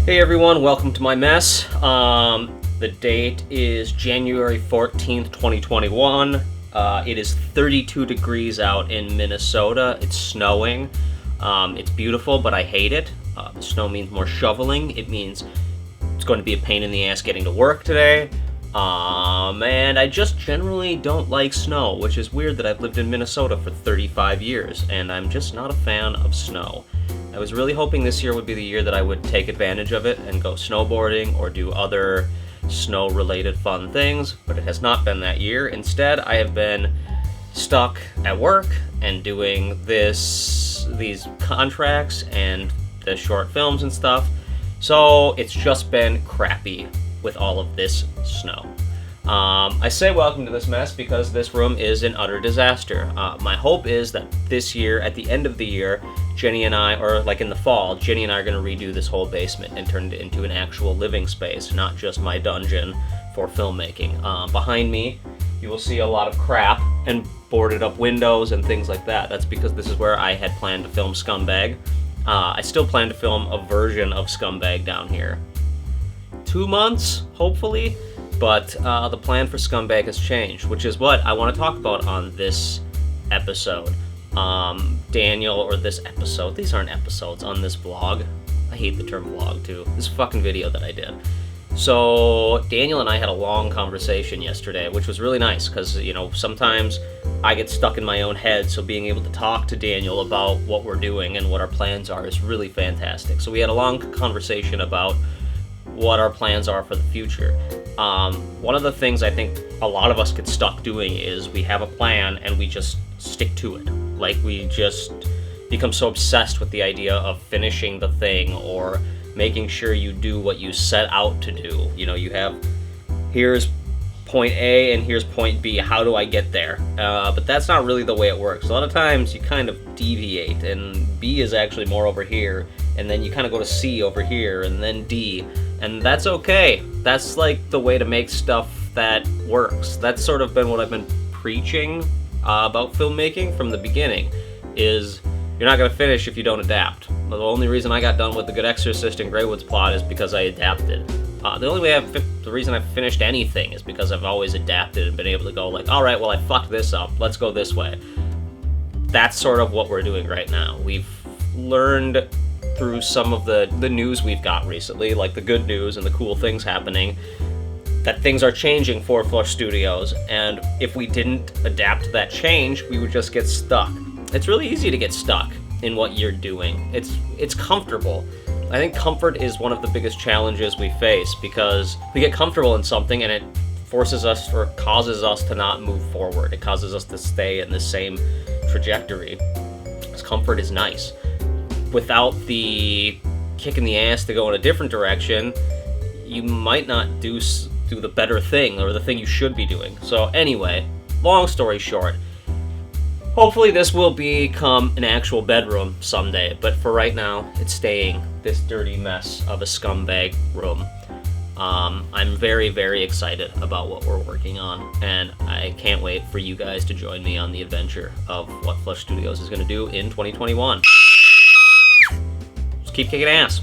Hey everyone, welcome to my mess. The date is January 14th, 2021. It is 32 degrees out in Minnesota. It's snowing. It's beautiful, but I hate it. The snow means more shoveling. It means it's going to be a pain in the ass getting to work today. And I just generally don't like snow, which is weird that I've lived in Minnesota for 35 years, and I'm just not a fan of snow. I was really hoping this year would be the year that I would take advantage of it and go snowboarding or do other snow-related fun things, but it has not been that year. Instead, I have been stuck at work and doing these contracts and the short films and stuff, so it's just been crappy with all of this snow. I say welcome to this mess because this room is an utter disaster. My hope is that this year, at the end of the year, Jenny and I, or like in the fall, Jenny and I are going to redo this whole basement and turn it into an actual living space, not just my dungeon for filmmaking. Behind me, you will see a lot of crap and boarded up windows and things like that. That's because this is where I had planned to film Scumbag. I still plan to film a version of Scumbag down here. 2 months, hopefully, but the plan for Scumbag has changed, which is what I want to talk about on this episode. Daniel, or this episode, these aren't episodes, on this vlog. I hate the term vlog too. This fucking video that I did. So Daniel and I had a long conversation yesterday, which was really nice because, you know, sometimes I get stuck in my own head, so being able to talk to Daniel about what we're doing and what our plans are is really fantastic. So we had a long conversation about what our plans are for the future. One of the things I think a lot of us get stuck doing is we have a plan and we just stick to it. Like, we just become so obsessed with the idea of finishing the thing or making sure you do what you set out to do. You know, you have, here's point A and here's point B. How do I get there? But that's not really the way it works. A lot of times you kind of deviate, and B is actually more over here, and then you kind of go to C over here, and then D. And that's okay. That's like the way to make stuff that works. That's sort of been what I've been preaching about filmmaking from the beginning, is you're not going to finish if you don't adapt. The only reason I got done with The Good Exorcist and Greywood's plot is because I adapted. The reason I've finished anything is because I've always adapted and been able to go like, alright, well I fucked this up, let's go this way. That's sort of what we're doing right now. We've learned through some of the news we've got recently, like the good news and the cool things happening, that things are changing for Flush Studios, and if we didn't adapt to that change, we would just get stuck. It's really easy to get stuck in what you're doing. It's comfortable. I think comfort is one of the biggest challenges we face, because we get comfortable in something and it forces us or causes us to not move forward. It causes us to stay in the same trajectory. Because comfort is nice. Without the kick in the ass to go in a different direction, you might not do the better thing, or the thing you should be doing. So anyway, long story short, hopefully this will become an actual bedroom someday, but for right now, it's staying this dirty mess of a Scumbag room. I'm very, very excited about what we're working on, and I can't wait for you guys to join me on the adventure of what Flush Studios is going to do in 2021. Just keep kicking ass.